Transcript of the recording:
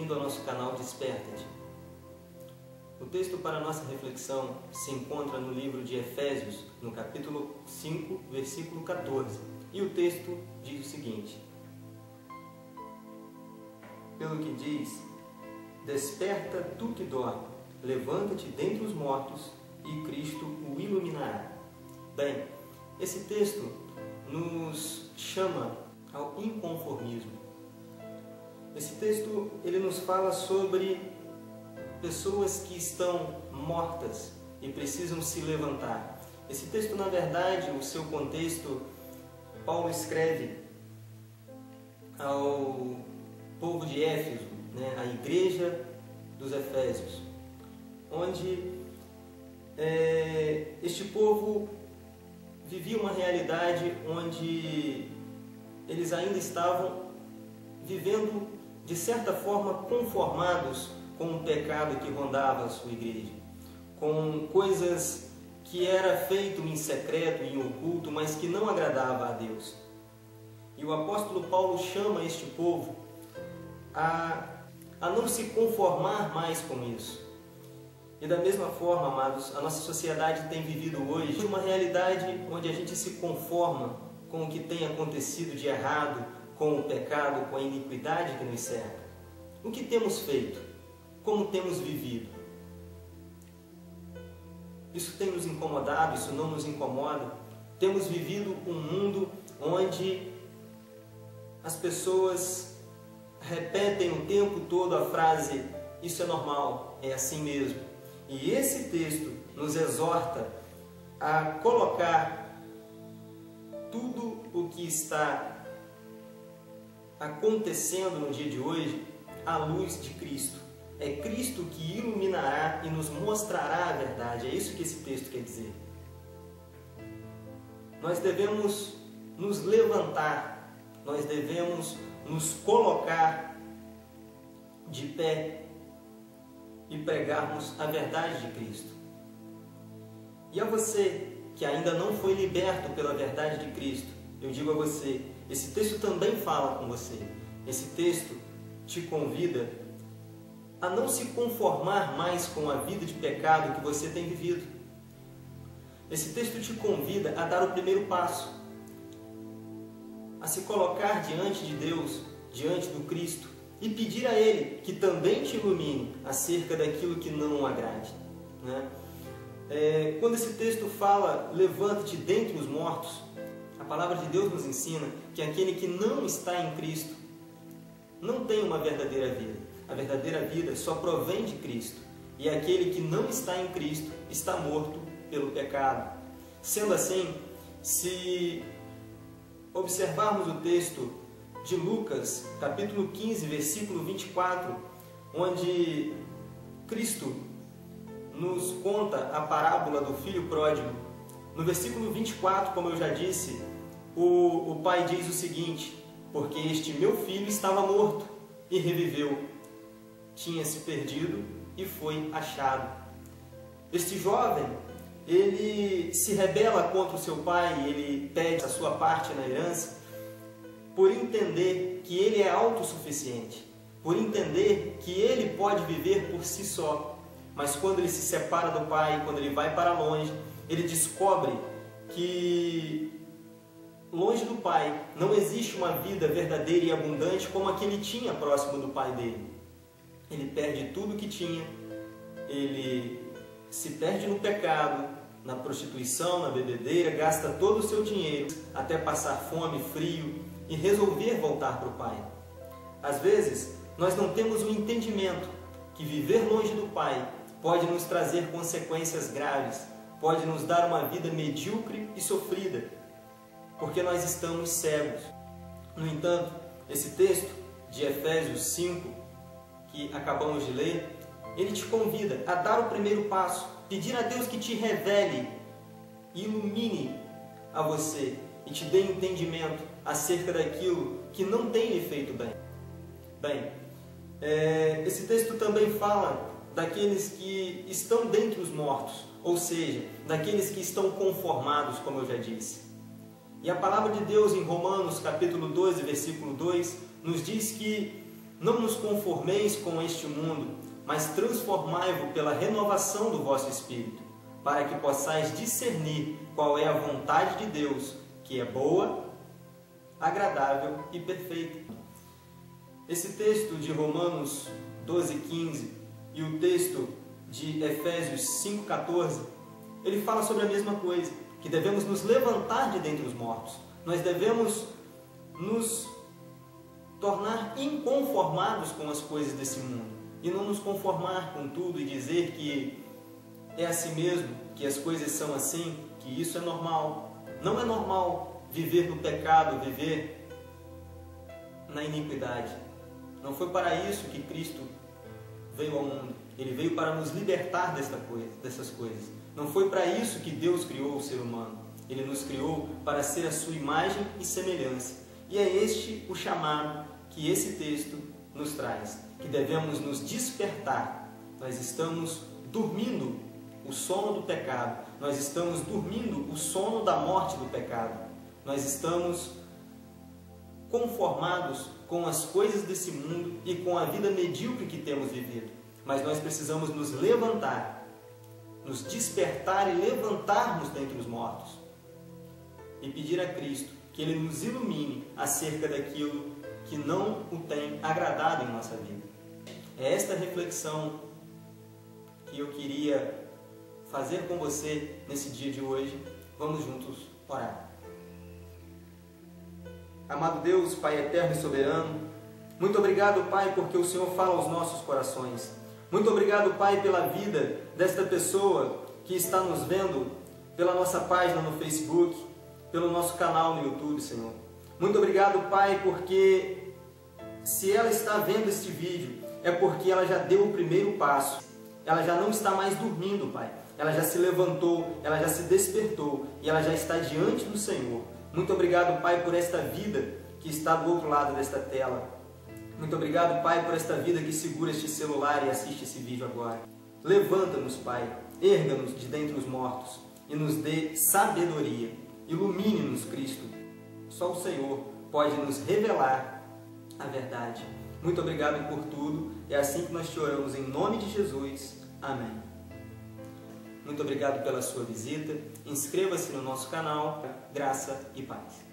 bem-vindo ao nosso canal Desperta-te. O texto para a nossa reflexão se encontra no livro de Efésios, no capítulo 5, versículo 14. E o texto diz o seguinte: pelo que diz, desperta tu que dorme, levanta-te dentre os mortos e Cristo o iluminará. Bem, esse texto nos chama ao inconformismo. Esse texto ele nos fala sobre pessoas que estão mortas e precisam se levantar. Esse texto, na verdade, o seu contexto, Paulo escreve ao povo de Éfeso, a igreja dos Efésios, onde este povo vivia uma realidade onde eles ainda estavam vivendo de certa forma conformados com o pecado que rondava a sua igreja, com coisas que era feito em secreto e em oculto, mas que não agradava a Deus. E o apóstolo Paulo chama este povo a não se conformar mais com isso. E da mesma forma, amados, a nossa sociedade tem vivido hoje uma realidade onde a gente se conforma com o que tem acontecido de errado, com o pecado, com a iniquidade que nos cerca. O que temos feito? Como temos vivido? Isso tem nos incomodado? Isso não nos incomoda? Temos vivido um mundo onde as pessoas repetem o tempo todo a frase: isso é normal, é assim mesmo. E esse texto nos exorta a colocar tudo o que está acontecendo no dia de hoje à luz de Cristo. É Cristo que iluminará e nos mostrará a verdade. É isso que esse texto quer dizer. Nós devemos nos levantar, nós devemos nos colocar de pé e pregarmos a verdade de Cristo. E a você que ainda não foi liberto pela verdade de Cristo, eu digo a você, esse texto também fala com você. Esse texto te convida a não se conformar mais com a vida de pecado que você tem vivido. Esse texto te convida a dar o primeiro passo, a se colocar diante de Deus, diante do Cristo, e pedir a Ele que também te ilumine acerca daquilo que não o agrade. Quando esse texto fala, levanta-te dentre os mortos, a palavra de Deus nos ensina que aquele que não está em Cristo não tem uma verdadeira vida. A verdadeira vida só provém de Cristo. E aquele que não está em Cristo está morto pelo pecado. Sendo assim, se observarmos o texto de Lucas, capítulo 15, versículo 24, onde Cristo nos conta a parábola do filho pródigo, no versículo 24, como eu já disse, o pai diz o seguinte: porque este meu filho estava morto e reviveu, tinha se perdido e foi achado. Este jovem, ele se rebela contra o seu pai, ele pede a sua parte na herança, por entender que ele é autossuficiente, por entender que ele pode viver por si só. Mas quando ele se separa do pai, quando ele vai para longe, ele descobre que longe do pai não existe uma vida verdadeira e abundante como a que ele tinha próximo do pai dele. Ele perde tudo o que tinha, ele se perde no pecado, na prostituição, na bebedeira, gasta todo o seu dinheiro até passar fome, frio e resolver voltar para o pai. Às vezes, nós não temos o entendimento que viver longe do pai pode nos trazer consequências graves, pode nos dar uma vida medíocre e sofrida, porque nós estamos cegos. No entanto, esse texto de Efésios 5, que acabamos de ler, ele te convida a dar o primeiro passo, pedir a Deus que te revele, ilumine a você e te dê entendimento acerca daquilo que não tem lhe feito bem. Esse texto também fala daqueles que estão dentre os mortos, ou seja, daqueles que estão conformados, como eu já disse. E a palavra de Deus em Romanos capítulo 12, versículo 2, nos diz que Não nos conformeis com este mundo, mas transformai-vos pela renovação do vosso espírito, para que possais discernir qual é a vontade de Deus, que é boa, agradável e perfeita. Esse texto de Romanos 12:15 e o texto de Efésios 5:14, ele fala sobre a mesma coisa, que devemos nos levantar de dentre os mortos. Nós devemos nos tornar inconformados com as coisas desse mundo e não nos conformar com tudo e dizer que é assim mesmo, que as coisas são assim, que isso é normal. Não é normal viver no pecado, viver na iniquidade. Não foi para isso que Cristo veio ao mundo. Ele veio para nos libertar dessas coisas. Não foi para isso que Deus criou o ser humano. Ele nos criou para ser a sua imagem e semelhança. E é este o chamado que esse texto nos traz, que devemos nos despertar. Nós estamos dormindo o sono do pecado, nós estamos dormindo o sono da morte do pecado, nós estamos conformados com as coisas desse mundo e com a vida medíocre que temos vivido, mas nós precisamos nos levantar, nos despertar e levantarmos dentre os mortos e pedir a Cristo que Ele nos ilumine acerca daquilo que não o tem agradado em nossa vida. É esta reflexão que eu queria fazer com você nesse dia de hoje. Vamos juntos orar. Amado Deus, Pai eterno e soberano, muito obrigado, Pai, porque o Senhor fala aos nossos corações. Muito obrigado, Pai, pela vida desta pessoa que está nos vendo pela nossa página no Facebook, pelo nosso canal no YouTube, Senhor. Muito obrigado, Pai, porque se ela está vendo este vídeo, é porque ela já deu o primeiro passo. Ela já não está mais dormindo, Pai. Ela já se levantou, ela já se despertou e ela já está diante do Senhor. Muito obrigado, Pai, por esta vida que está do outro lado desta tela. Muito obrigado, Pai, por esta vida que segura este celular e assiste esse vídeo agora. Levanta-nos, Pai, erga-nos de dentre os mortos e nos dê sabedoria. Ilumine-nos, Cristo. Só o Senhor pode nos revelar a verdade. Muito obrigado por tudo. É assim que nós te oramos em nome de Jesus. Amém. Muito obrigado pela sua visita. Inscreva-se no nosso canal. Graça e paz.